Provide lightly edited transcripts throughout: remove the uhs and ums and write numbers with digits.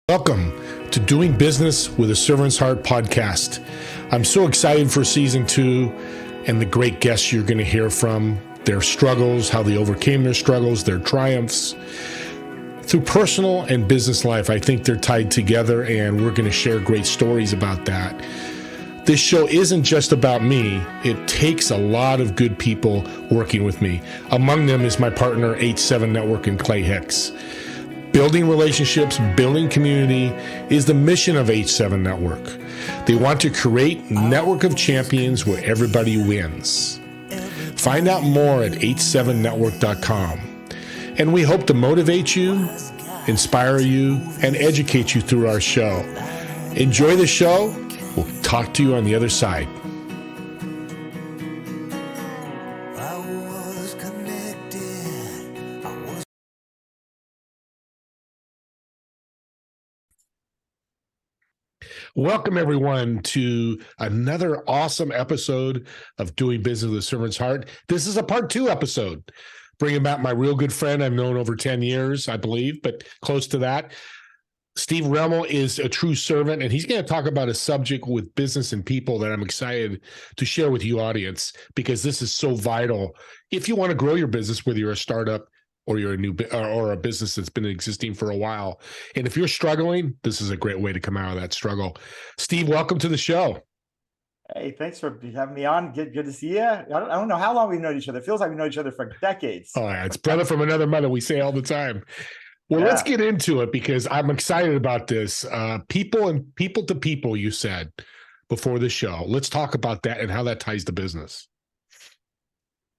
Welcome to Doing Business with a Servant's Heart podcast. I'm so excited for season 2 and the great guests you're going to hear from, their struggles, how they overcame their struggles, their triumphs. Through personal and business life, I think they're tied together, and we're going to share great stories about that. This show isn't just about me. It takes a lot of good people working with me. Among them is my partner, H7 Network, and Clay Hicks. Building relationships, building community is the mission of H7 Network. They want to create a network of champions where everybody wins. Find out more at h7network.com. And we hope to motivate you, inspire you, and educate you through our show. Enjoy the show. We'll talk to you on the other side. Welcome, everyone, to another awesome episode of Doing Business with a Servant's Heart. This is a part 2 episode, bringing back my real good friend I've known over 10 years, I believe, but close to that. Steve Remmel is a true servant, and he's going to talk about a subject with business and people that I'm excited to share with you, audience, because this is so vital. If you want to grow your business, whether you're a startup or you're a new or a business that's been existing for a while. And if you're struggling, this is a great way to come out of that struggle. Steve, welcome to the show. Hey, thanks for having me on. Good to see you. I don't know how long we've known each other. It feels like we've known each other for decades. Oh, yeah, it's brother from another mother, we say all the time. Well, Let's get into it because I'm excited about this. People to people, you said before the show. Let's talk about that and how that ties to business.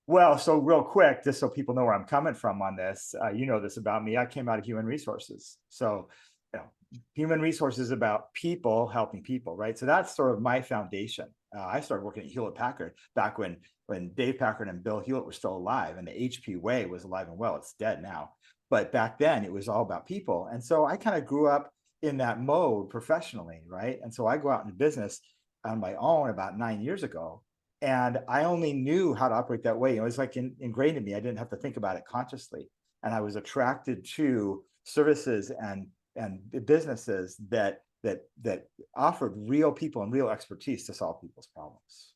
Well, so real quick, just so people know where I'm coming from on this, you know this about me. I came out of human resources. So, human resources is about people helping people, right? So that's sort of my foundation. I started working at Hewlett-Packard back when Dave Packard and Bill Hewlett were still alive, and the HP way was alive and well. It's dead now. But back then, it was all about people. And so I kind of grew up in that mode professionally, right? And so I go out into business on my own about 9 years ago. And I only knew how to operate that way. It was like ingrained in me. I didn't have to think about it consciously. And I was attracted to services and businesses that offered real people and real expertise to solve people's problems.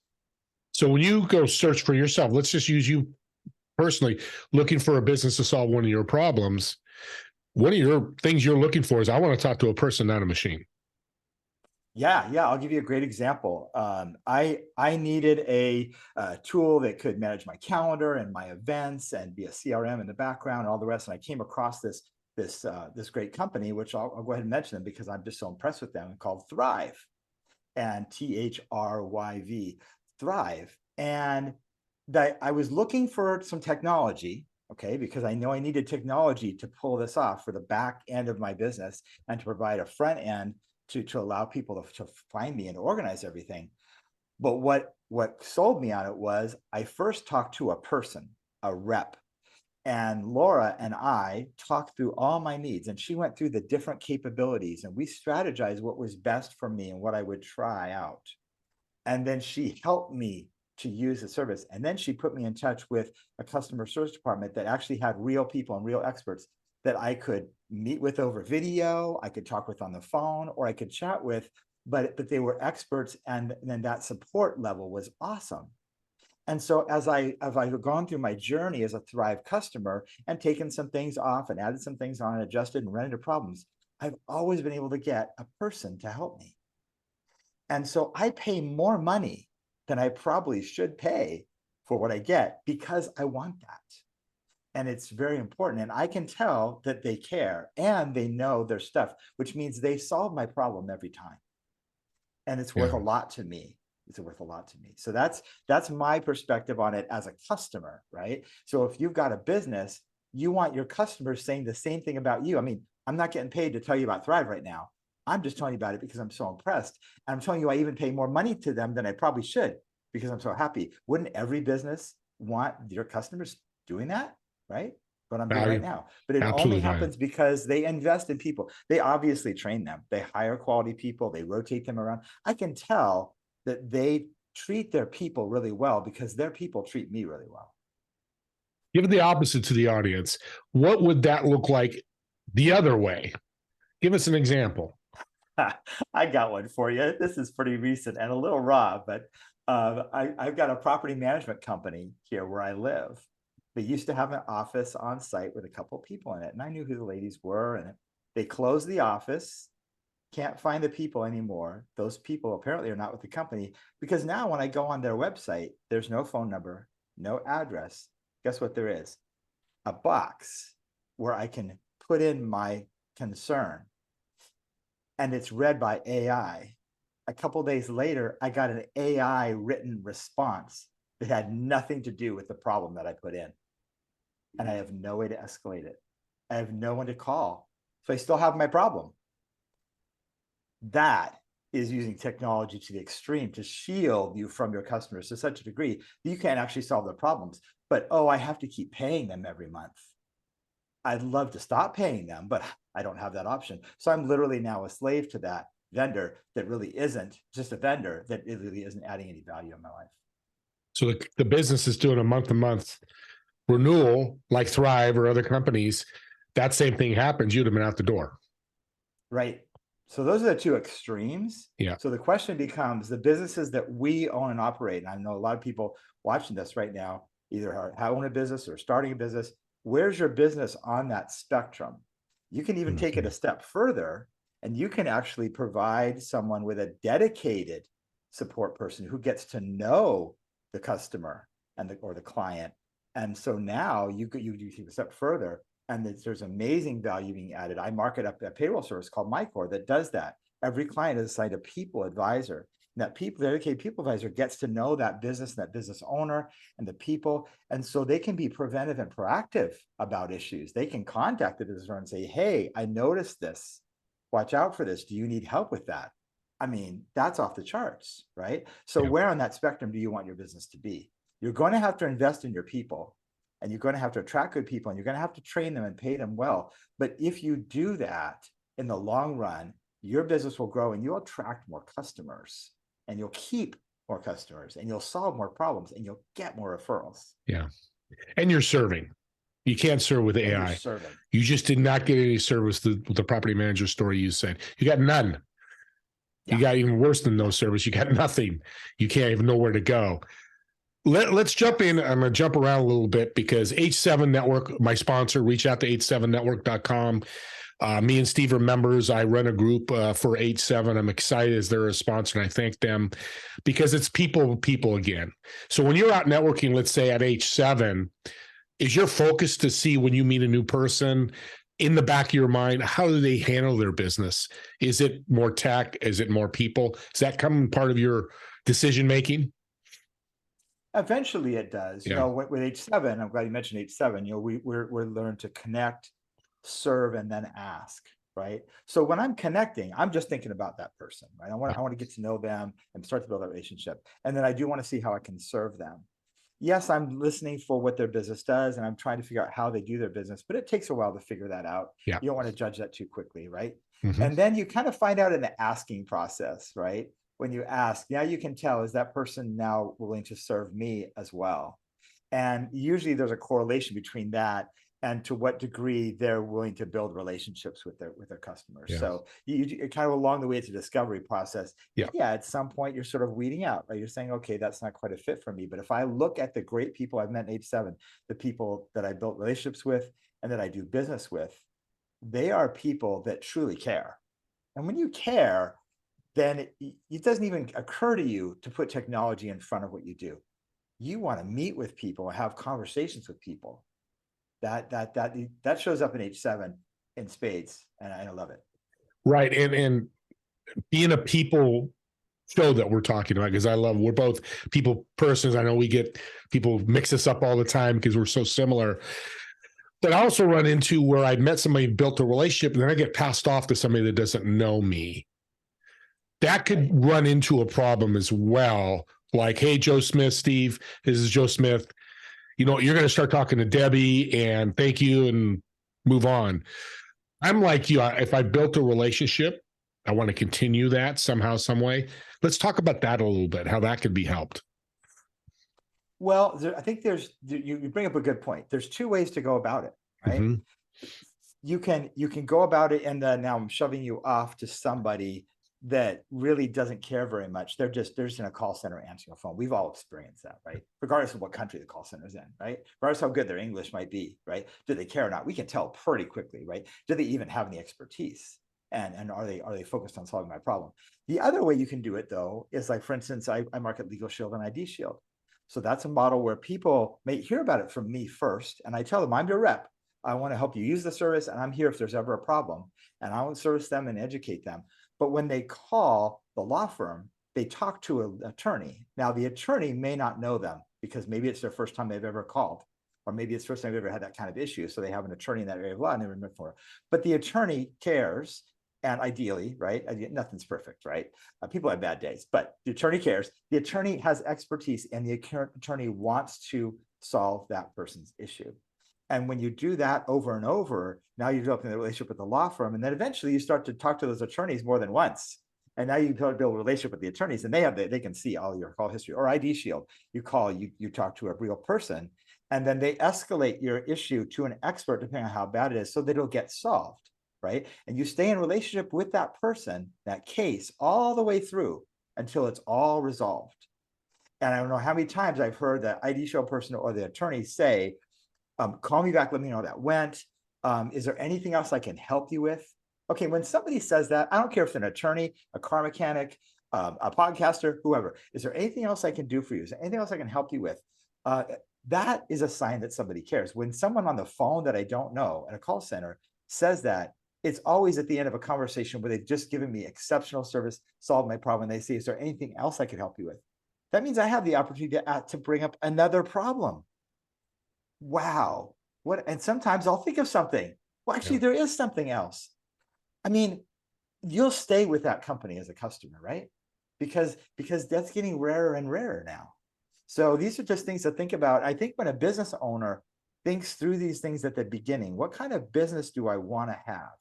So when you go search for yourself, let's just use you personally, looking for a business to solve one of your problems. One of your things you're looking for is, I want to talk to a person, not a machine. Yeah. I'll give you a great example. I needed a tool that could manage my calendar and my events and be a CRM in the background and all the rest. And I came across this great company, which I'll go ahead and mention them because I'm just so impressed with them, called Thrive, and THRYV, Thrive. And that I was looking for some technology, okay, because I know I needed technology to pull this off for the back end of my business and to provide a front end to allow people to find me and organize everything. But what sold me on it was I first talked to a person, a rep, and Laura and I talked through all my needs, and she went through the different capabilities, and we strategized what was best for me and what I would try out. And then she helped me to use the service. And then she put me in touch with a customer service department that actually had real people and real experts that I could meet with over video, I could talk with on the phone, or I could chat with, but they were experts, and then that support level was awesome. And so as I've gone through my journey as a Thrive customer and taken some things off and added some things on and adjusted and run into problems, I've always been able to get a person to help me. And so I pay more money than I probably should pay for what I get because I want that. And it's very important. And I can tell that they care and they know their stuff, which means they solve my problem every time. And it's worth a lot to me. It's worth a lot to me. So that's my perspective on it as a customer, right? So if you've got a business, you want your customers saying the same thing about you. I mean, I'm not getting paid to tell you about Thrive right now. I'm just telling you about it because I'm so impressed. And I'm telling you, I even pay more money to them than I probably should because I'm so happy. Wouldn't every business want your customers doing that? Right? What I'm doing right now. But it only happens because they invest in people. They obviously train them. They hire quality people. They rotate them around. I can tell that they treat their people really well because their people treat me really well. Give the opposite to the audience. What would that look like the other way? Give us an example. I got one for you. This is pretty recent and a little raw, but I've got a property management company here where I live. They used to have an office on site with a couple of people in it, and I knew who the ladies were. And they closed the office, can't find the people anymore. Those people apparently are not with the company, because now when I go on their website, there's no phone number, no address. Guess what there is? A box where I can put in my concern, and it's read by AI. A couple days later, I got an AI written response that had nothing to do with the problem that I put in. And I have no way to escalate it. I have no one to call. So I still have my problem. That is using technology to the extreme to shield you from your customers to such a degree that you can't actually solve their problems. But, oh, I have to keep paying them every month. I'd love to stop paying them, but I don't have that option. So I'm literally now a slave to that vendor that really isn't just a vendor, that it really isn't adding any value in my life. So the business is doing a month-to-month renewal, like Thrive or other companies. That same thing happens, you'd have been out the door. Right. So those are the two extremes. Yeah. So the question becomes, the businesses that we own and operate, and I know a lot of people watching this right now either own a business or starting a business. Where's your business on that spectrum? You can even take it a step further, and you can actually provide someone with a dedicated support person who gets to know the customer and or the client. And so now you take a step further, and there's amazing value being added. I market up a payroll service called MyCore that does that. Every client is assigned a people advisor. And that dedicated people advisor gets to know that business, that business owner, and the people. And so they can be preventive and proactive about issues. They can contact the business owner and say, hey, I noticed this. Watch out for this. Do you need help with that? I mean, that's off the charts, right? So where on that spectrum do you want your business to be? You're going to have to invest in your people, and you're going to have to attract good people, and you're going to have to train them and pay them well. But if you do that in the long run, your business will grow, and you'll attract more customers, and you'll keep more customers, and you'll solve more problems, and you'll get more referrals. Yeah. And you're serving. You can't serve with AI. You just did not get any service with the property manager story you said. You got none. You got even worse than no service. You got nothing. You can't even know where to go. Let's jump in. I'm going to jump around a little bit because H7 Network, my sponsor, reach out to h7network.com. Me and Steve are members. I run a group for H7. I'm excited as they're a sponsor, and I thank them because it's people again. So when you're out networking, let's say at H7, is your focus to see when you meet a new person, in the back of your mind, how do they handle their business? Is it more tech? Is it more people? Does that come part of your decision making? Eventually it does. You know, with H7, I'm glad you mentioned H7. You know, we're learned to connect, serve, and then ask, right? So when I'm connecting, I'm just thinking about that person, right? I want to get to know them and start to build a relationship. And then I do want to see how I can serve them. Yes, I'm listening for what their business does, and I'm trying to figure out how they do their business, but it takes a while to figure that out. You don't want to judge that too quickly, right? And then you kind of find out in the asking process, right? When you ask, now you can tell, is that person now willing to serve me as well? And usually there's a correlation between that and to what degree they're willing to build relationships with their customers. So you kind of along the way, it's a discovery process. At some point you're sort of weeding out, right? You're saying, okay, that's not quite a fit for me. But if I look at the great people I've met in H7, the people that I built relationships with and that I do business with, they are people that truly care. And when you care, then it doesn't even occur to you to put technology in front of what you do. You want to meet with people and have conversations with people. That shows up in H7 in spades, and I love it. Right, and being a people show that we're talking about, because we're both people persons. I know we get people mix us up all the time because we're so similar. But I also run into where I met somebody, built a relationship, and then I get passed off to somebody that doesn't know me. That could run into a problem as well. Like, hey, Joe Smith, Steve, this is Joe Smith. You know, you're going to start talking to Debbie and thank you and move on. I'm like you. If I built a relationship, I want to continue that somehow, some way. Let's talk about that a little bit, how that could be helped. Well, I think you bring up a good point. There's two ways to go about it, right? you can go about it, and then now I'm shoving you off to somebody that really doesn't care very much. They're just in a call center answering a phone. We've all experienced that, right? Regardless of what country the call center is in, right? Regardless of how good their English might be, right? Do they care or not? We can tell pretty quickly, right? Do they even have any expertise? And are they focused on solving my problem? The other way you can do it, though, is like, for instance, I market Legal Shield and ID Shield. So that's a model where people may hear about it from me first, and I tell them, I'm your rep. I want to help you use the service, and I'm here if there's ever a problem, and I will service them and educate them. But when they call the law firm, they talk to an attorney. Now, the attorney may not know them because maybe it's their first time they've ever called, or maybe it's the first time they've ever had that kind of issue. So they have an attorney in that area of law and they remember for it. But the attorney cares, and ideally, right? Nothing's perfect, right? People have bad days, but the attorney cares. The attorney has expertise, and the attorney wants to solve that person's issue. And when you do that over and over, now you're developing a relationship with the law firm. And then eventually you start to talk to those attorneys more than once. And now you build a relationship with the attorneys, and they can see all your call history. Or ID Shield, you call, you talk to a real person, and then they escalate your issue to an expert depending on how bad it is, so that it'll get solved, right? And you stay in relationship with that person, that case, all the way through until it's all resolved. And I don't know how many times I've heard the ID Shield person or the attorney say, call me back, let me know how that went. Is there anything else I can help you with? Okay, when somebody says that, I don't care if it's an attorney, a car mechanic, a podcaster, whoever, is there anything else I can do for you? Is there anything else I can help you with? That is a sign that somebody cares. When someone on the phone that I don't know at a call center says that, it's always at the end of a conversation where they've just given me exceptional service, solved my problem, and they say, is there anything else I could help you with? That means I have the opportunity to bring up another problem. Wow. What? And sometimes I'll think of something. Well, actually, there is something else. I mean, you'll stay with that company as a customer, right? Because that's getting rarer and rarer now. So these are just things to think about. I think when a business owner thinks through these things at the beginning, what kind of business do I want to have?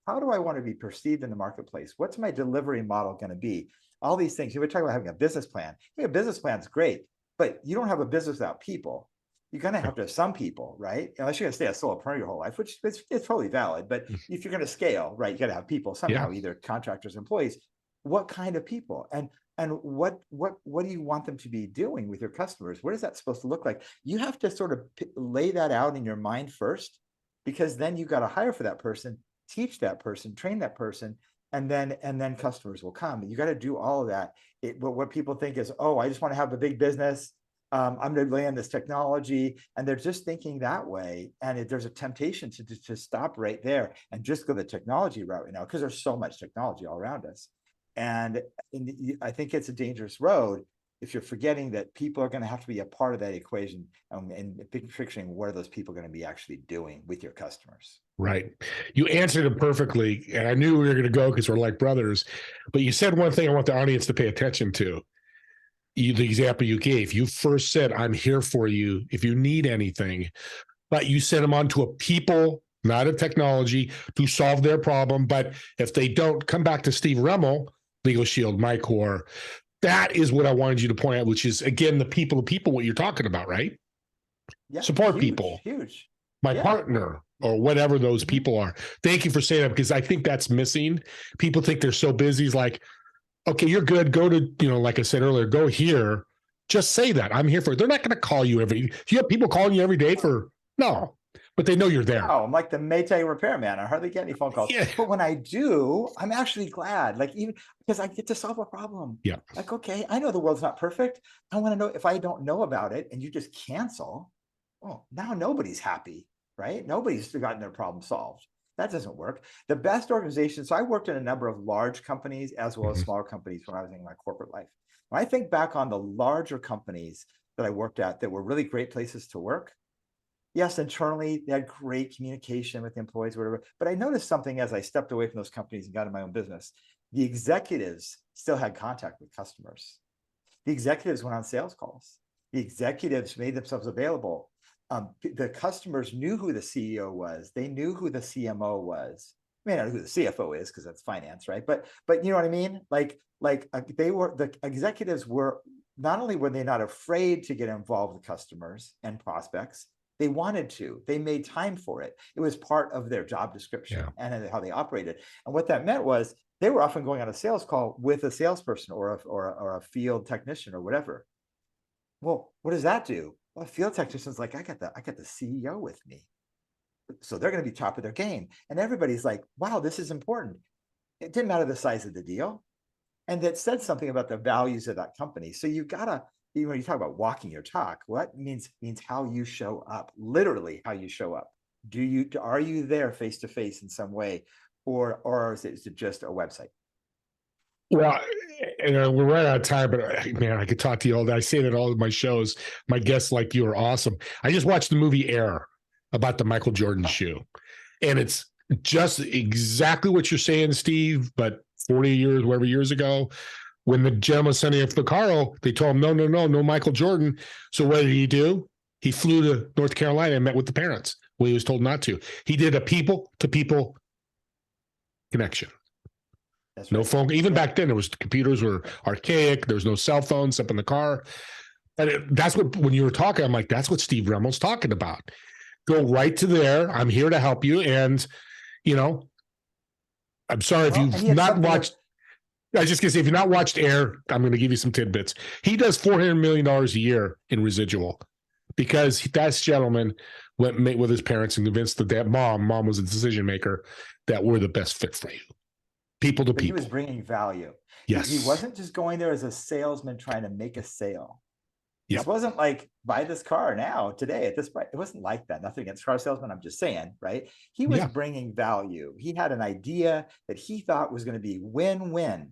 How do I want to be perceived in the marketplace? What's my delivery model going to be? All these things. You were talking about having a business plan. A business plan is great, but you don't have a business without people. You're going to have to have some people, right? Unless you're going to stay a solopreneur your whole life, which it's totally valid. But if you're going to scale, right, you got to have people somehow, either contractors, employees. What kind of people? And what do you want them to be doing with your customers? What is that supposed to look like? You have to sort of lay that out in your mind first, because then you got to hire for that person, teach that person, train that person, and then customers will come. You got to do all of that. But what people think is, oh, I just want to have a big business. I'm going to land this technology, and they're just thinking that way. And there's a temptation to stop right there and just go the technology route right now, because there's so much technology all around us. And I think it's a dangerous road if you're forgetting that people are going to have to be a part of that equation, and picturing what are those people going to be actually doing with your customers. Right. You answered it perfectly. And I knew we were going to go because we're like brothers. But you said one thing I want the audience to pay attention to. The example you gave, you first said, I'm here for you if you need anything. But you sent them on to a people, not a technology, to solve their problem. But if they don't, come back to Steve Remmel, Legal Shield, MyCore. That is what I wanted you to point out, which is, again, the people of people, what you're talking about, right? Yeah, support huge, people, huge. my partner, or whatever those people are. Thank you for saying that, because I think that's missing. People think they're so busy. It's like, okay, you're good. Go to, like I said earlier, go here. Just say that. I'm here for it. They're not going to call you do you have people calling you every day no, but they know you're there. Oh, I'm like the Maytag repairman. I hardly get any phone calls. Yeah. But when I do, I'm actually glad, like, even because I get to solve a problem. Yeah. Like, okay, I know the world's not perfect. I want to know, if I don't know about it and you just cancel, well, now nobody's happy, right? Nobody's gotten their problem solved. That doesn't work. The best organization. So I worked in a number of large companies as well as smaller companies when I was in my corporate life. When I think back on the larger companies that I worked at that were really great places to work, yes, internally, they had great communication with the employees, whatever. But I noticed something as I stepped away from those companies and got in my own business. The executives still had contact with customers. The executives went on sales calls. The executives made themselves available. The customers knew who the CEO was. They knew who the CMO was. I may not know who the CFO is because that's finance, right? But you know what I mean? The executives were, not only were they not afraid to get involved with customers and prospects, They wanted to. They made time for it. It was part of their job description Yeah. and how they operated. And what that meant was they were often going on a sales call with a salesperson or a field technician or whatever. Well, what does that do? Well, a field technician's like, I got the CEO with me. So they're going to be top of their game. And everybody's like, wow, this is important. It didn't matter the size of the deal. And that said something about the values of that company. So you gotta, when you talk about walking your talk, what means how you show up, literally how you show up. Are you there face to face in some way, or is it just a website? Well, we're right out of time, but man, I could talk to you all day. I say that all of my shows. My guests like you are awesome. I just watched the movie Air about the Michael Jordan shoe, and it's just exactly what you're saying, Steve. But 40 years, whatever years ago, when the gentleman was sending it for the Carl, they told him, no Michael Jordan. So what did he do? He flew to North Carolina and met with the parents. Well, he was told not to. He did a people-to-people connection. That's right. No phone. Even back then, computers were archaic. There was no cell phones up in the car. And that's what, when you were talking, I'm like, that's what Steve Remmel's talking about. Go right to there. I'm here to help you. And, I'm sorry if you've not watched. I was just going to say, if you've not watched Air, I'm going to give you some tidbits. He does $400 million a year in residual because that gentleman went met with his parents and convinced that mom was a decision maker, that we're the best fit for you. People to people. He was bringing value. Yes. He wasn't just going there as a salesman trying to make a sale. Yep. This wasn't like, buy this car now, today, at this price. It wasn't like that. Nothing against car salesmen. I'm just saying, right? He was bringing value. He had an idea that he thought was going to be win-win.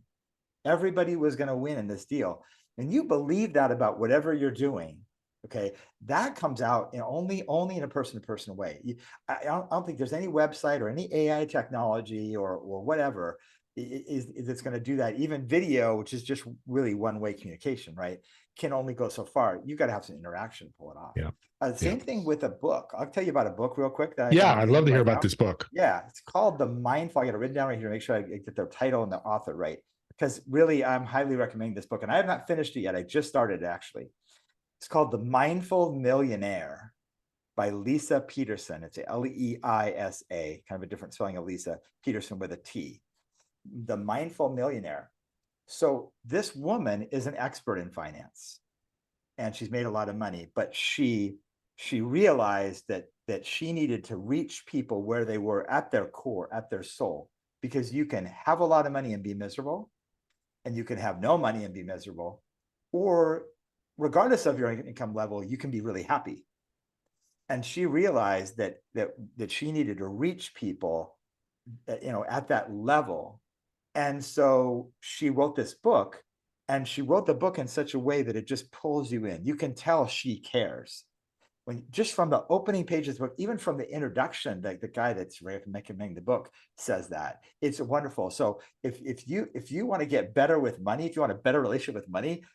Everybody was going to win in this deal. And you believe that about whatever you're doing. Okay. That comes out only in a person-to-person way. I don't think there's any website or any AI technology or whatever is it's going to do that. Even video, which is just really one-way communication, right, can only go so far. You got to have some interaction to pull it off. Yeah. Same thing with a book. I'll tell you about a book real quick. I'd love to hear about this book. Yeah, it's called The Mindful. I got it written down right here to make sure I get the title and the author right, because really I'm highly recommending this book, and I have not finished it yet. I just started it, actually. It's called The Mindful Millionaire by Lisa Peterson. It's Leisa, kind of a different spelling of Lisa Peterson with a T. The Mindful Millionaire. So this woman is an expert in finance, and she's made a lot of money, but she realized that she needed to reach people where they were at their core, at their soul, because you can have a lot of money and be miserable, and you can have no money and be miserable, or regardless of your income level, you can be really happy. And she realized that she needed to reach people, at that level. And so she wrote this book, and she wrote the book in such a way that it just pulls you in. You can tell she cares. When just from the opening pages of the book, even from the introduction, the guy that's recommending the book says that. It's wonderful. So if you want to get better with money, if you want a better relationship with money,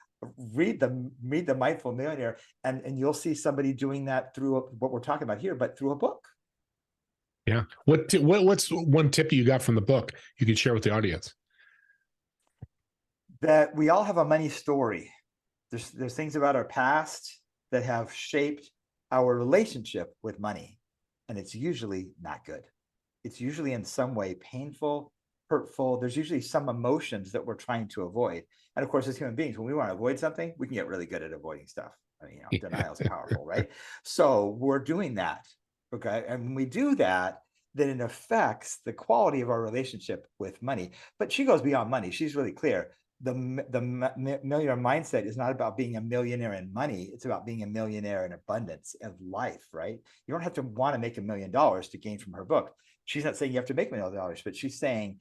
read the Mindful Millionaire, and you'll see somebody doing that through what we're talking about here, but through a book. Yeah. What's one tip you got from the book you could share with the audience? That we all have a money story. There's things about our past that have shaped our relationship with money, and it's usually not good. It's usually in some way painful, hurtful. There's usually some emotions that we're trying to avoid. And of course, as human beings, when we want to avoid something, we can get really good at avoiding stuff. I mean, denial is powerful, right? So we're doing that. Okay. And when we do that, then it affects the quality of our relationship with money. But she goes beyond money. She's really clear. The millionaire mindset is not about being a millionaire in money. It's about being a millionaire in abundance of life, right? You don't have to want to make $1 million to gain from her book. She's not saying you have to make $1 million, but she's saying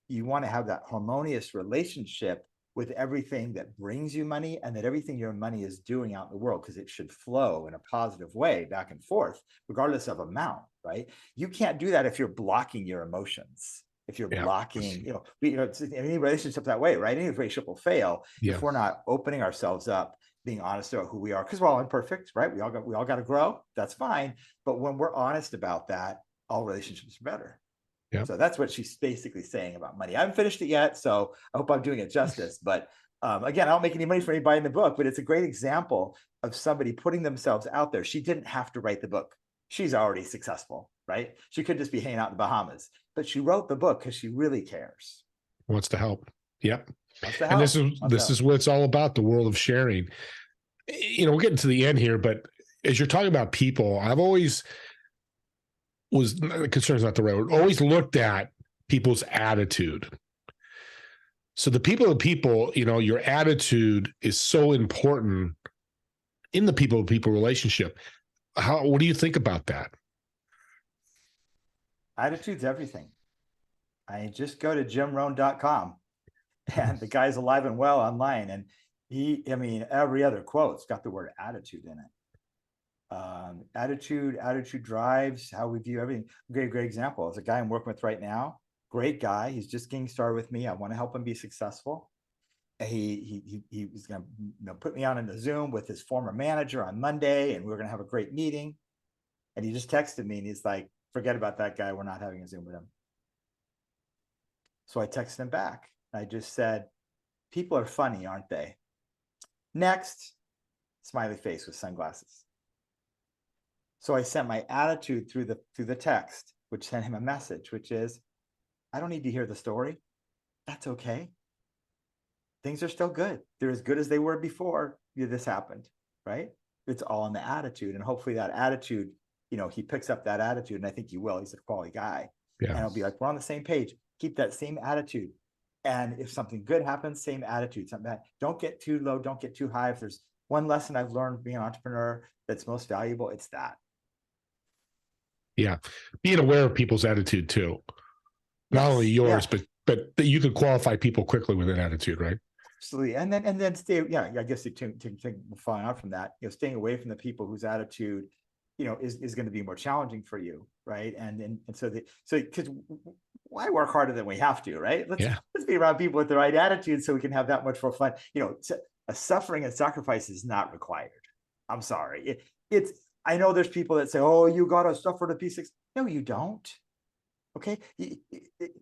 you want to have that harmonious relationship with everything that brings you money, and that everything your money is doing out in the world, because it should flow in a positive way back and forth, regardless of amount, right? You can't do that if you're blocking your emotions. If you're blocking, any relationship that way, right? Any relationship will fail if we're not opening ourselves up, being honest about who we are, because we're all imperfect, right? We all got to grow. That's fine. But when we're honest about that, all relationships are better. So that's what she's basically saying about money. I haven't finished it yet, so I hope I'm doing it justice. But Again, I don't make any money for anybody in the book, but it's a great example of somebody putting themselves out there. She didn't have to write the book. She's already successful, right? She could just be hanging out in the Bahamas, but she wrote the book because she really cares. Wants to help. Yep. Wants to And help. this is what it's all about, the world of sharing. We're getting to the end here, but as you're talking about people, I've always was concerns not the right word, always looked at people's attitude. So the people, your attitude is so important in the people-to-people relationship. What do you think about that? Attitude's everything. I just go to jimrohn.com and the guy's alive and well online. And every other quote's got the word attitude in it. Attitude drives how we view everything. Great example. It's a guy I'm working with right now. Great guy. He's just getting started with me. I want to help him be successful. He was going to put me on in a Zoom with his former manager on Monday, and we were going to have a great meeting. And he just texted me and he's like, forget about that guy. We're not having a Zoom with him. So I texted him back. I just said, people are funny, aren't they? Next, smiley face with sunglasses. So I sent my attitude through the text, which sent him a message, which is, I don't need to hear the story. That's okay. Things are still good. They're as good as they were before this happened, right? It's all in the attitude. And hopefully that attitude, he picks up that attitude, and I think he will. He's a quality guy. Yeah. And I'll be like, we're on the same page. Keep that same attitude. And if something good happens, same attitude. Something bad. Don't get too low. Don't get too high. If there's one lesson I've learned being an entrepreneur that's most valuable, it's that. Yeah. Being aware of people's attitude too. Not only yours, but you could qualify people quickly with an attitude, right? Absolutely. And then stay, I guess following out from that, staying away from the people whose attitude, is going to be more challenging for you, right? And so because why work harder than we have to, right? Let's be around people with the right attitude so we can have that much more fun. A suffering and sacrifice is not required. I'm sorry. I know there's people that say, oh, you got to suffer to be successful. No, you don't. Okay.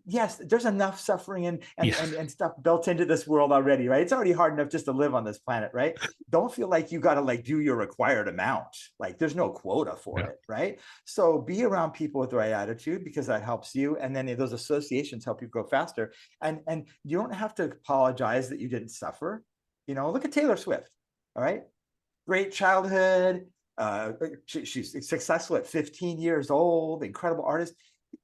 Yes, there's enough suffering and stuff built into this world already, right? It's already hard enough just to live on this planet, right? Don't feel like you got to do your required amount. Like there's no quota for it, right? So be around people with the right attitude, because that helps you. And then those associations help you grow faster. And you don't have to apologize that you didn't suffer. Look at Taylor Swift. All right. Great childhood. She's successful at 15 years old, incredible artist.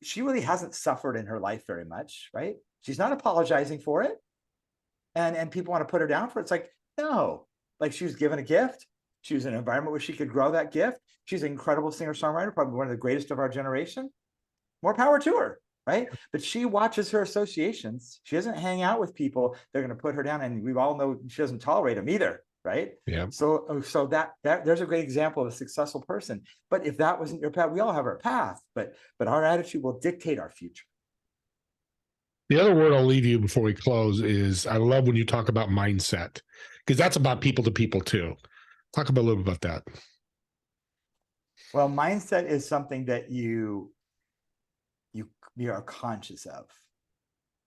She really hasn't suffered in her life very much, right? She's not apologizing for it. And people want to put her down for it. It's like, no, she was given a gift. She was in an environment where she could grow that gift. She's an incredible singer-songwriter, probably one of the greatest of our generation. More power to her, right? But she watches her associations. She doesn't hang out with people that are going to put her down. And we all know she doesn't tolerate them either. Right. Yeah. So that there's a great example of a successful person. But if that wasn't your path, we all have our path, but our attitude will dictate our future. The other word I'll leave you before we close is, I love when you talk about mindset, because that's about people to people too. Talk about a little bit about that. Well, mindset is something that you are conscious of.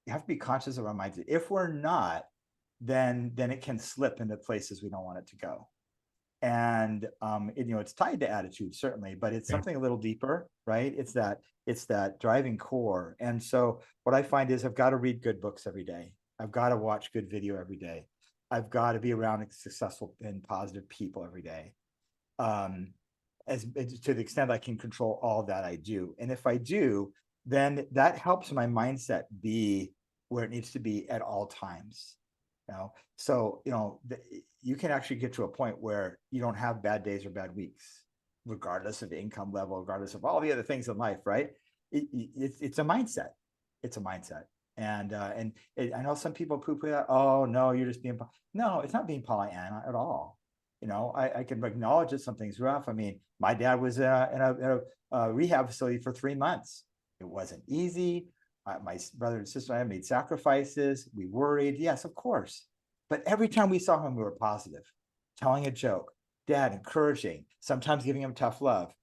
You have to be conscious of our mindset. If we're not, then it can slip into places we don't want it to go. And it's tied to attitude, certainly, but it's something a little deeper, right? It's that driving core. And so what I find is I've got to read good books every day. I've got to watch good video every day. I've got to be around successful and positive people every day. As to the extent I can control all that I do. And if I do, then that helps my mindset be where it needs to be at all times. So you can actually get to a point where you don't have bad days or bad weeks, regardless of income level, regardless of all the other things in life, right? It's a mindset. It's a mindset. And I know some people poo-poo that. Oh no, you're just being. No, it's not being Pollyanna at all. I can acknowledge that something's rough. I mean, my dad was in a rehab facility for 3 months. It wasn't easy. My brother and sister and I made sacrifices. We worried. Yes, of course. But every time we saw him, we were positive, telling a joke, Dad, encouraging, sometimes giving him tough love.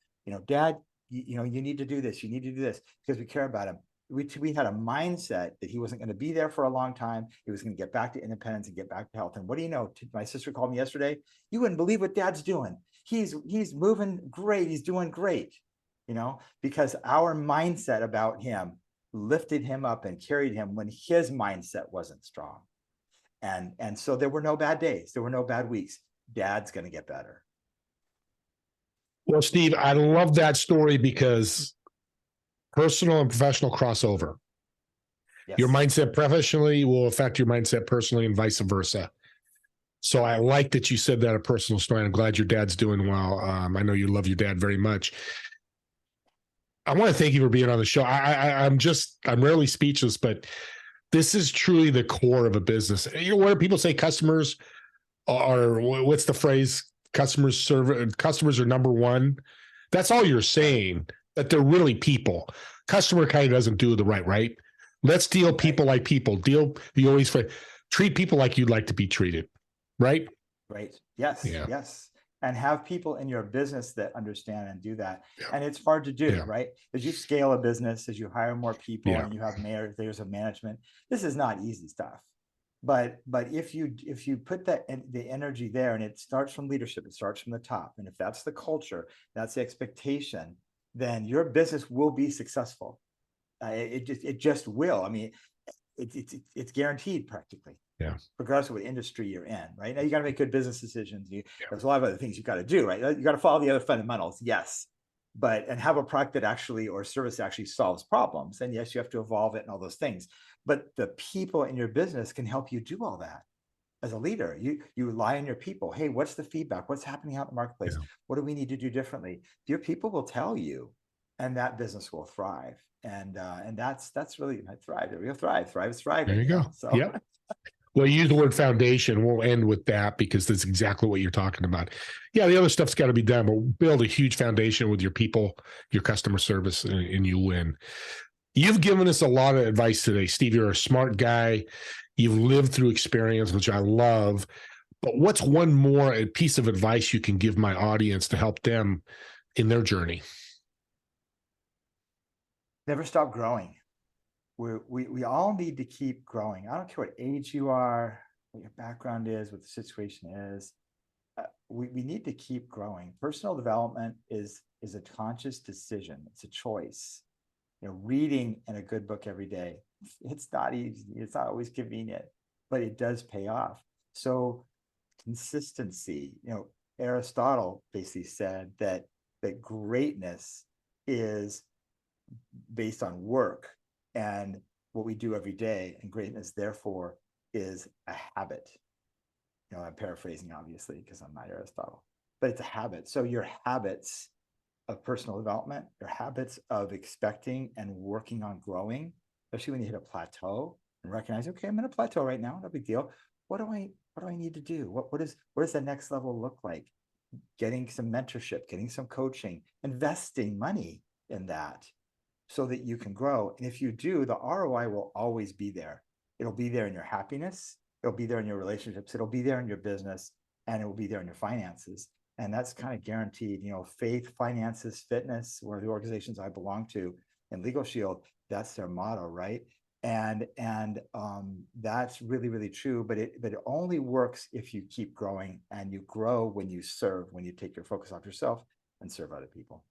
Dad, you need to do this. You need to do this, because we care about him. we had a mindset that he wasn't going to be there for a long time. He was going to get back to independence and get back to health. And what do you know? My sister called me yesterday. You wouldn't believe what Dad's doing. He's moving great. He's doing great, because our mindset about him lifted him up and carried him when his mindset wasn't strong. And so there were no bad days. There were no bad weeks. Dad's going to get better. Well, Steve, I love that story because personal and professional crossover. Yes. Your mindset professionally will affect your mindset personally and vice versa. So I like that you said that a personal story. I'm glad your dad's doing well. I know you love your dad very much. I want to thank you for being on the show. I'm rarely speechless, but this is truly the core of a business. Where people say customers are, what's the phrase? Customers are number one. That's all you're saying, but they're really people. Customer kind of doesn't do the right? Let's deal people like people. You always treat people like you'd like to be treated, right? Right. Yes. Yeah. Yes. And have people in your business that understand and do that. Yeah. And it's hard to do, right? As you scale a business, as you hire more people and you have layers of management, this is not easy stuff. But if you put the energy there, and it starts from leadership, it starts from the top. And if that's the culture, that's the expectation, then your business will be successful. It just will. I mean, it's guaranteed practically. Yeah. Regardless of what industry you're in, right? Now you got to make good business decisions. There's a lot of other things you got to do, right? You got to follow the other fundamentals, yes, and have a product that actually, or service that actually solves problems. And yes, you have to evolve it and all those things. But the people in your business can help you do all that. As a leader, you rely on your people. Hey, what's the feedback? What's happening out in the marketplace? Yeah. What do we need to do differently? Your people will tell you, and that business will thrive. And that's really thrive. We'll thrive. Thrive is thriving. There you go. So. Yep. Well, you use the word foundation. We'll end with that because that's exactly what you're talking about. Yeah, the other stuff's got to be done, but build a huge foundation with your people, your customer service, and you win. You've given us a lot of advice today, Steve. You're a smart guy. You've lived through experience, which I love. But what's one more piece of advice you can give my audience to help them in their journey? Never stop growing. We all need to keep growing. I don't care what age you are, what your background is, what the situation is. We need to keep growing. Personal development is a conscious decision. It's a choice. Reading in a good book every day, it's not easy. It's not always convenient, but it does pay off. So consistency, Aristotle basically said that greatness is based on work and what we do every day, and greatness therefore is a habit. I'm paraphrasing obviously because I'm not Aristotle, but it's a habit. So your habits of personal development, your habits of expecting and working on growing, especially when you hit a plateau and recognize, okay, I'm in a plateau right now, no big deal. What do I need to do? What does the next level look like? Getting some mentorship, getting some coaching, investing money in that so that you can grow. And if you do, the ROI will always be there. It'll be there in your happiness. It'll be there in your relationships. It'll be there in your business, and it will be there in your finances. And that's kind of guaranteed. Faith, finances, fitness, where the organizations I belong to, and Legal Shield, that's their motto, right? And that's really, really true. But it only works if you keep growing, and you grow when you serve, when you take your focus off yourself and serve other people.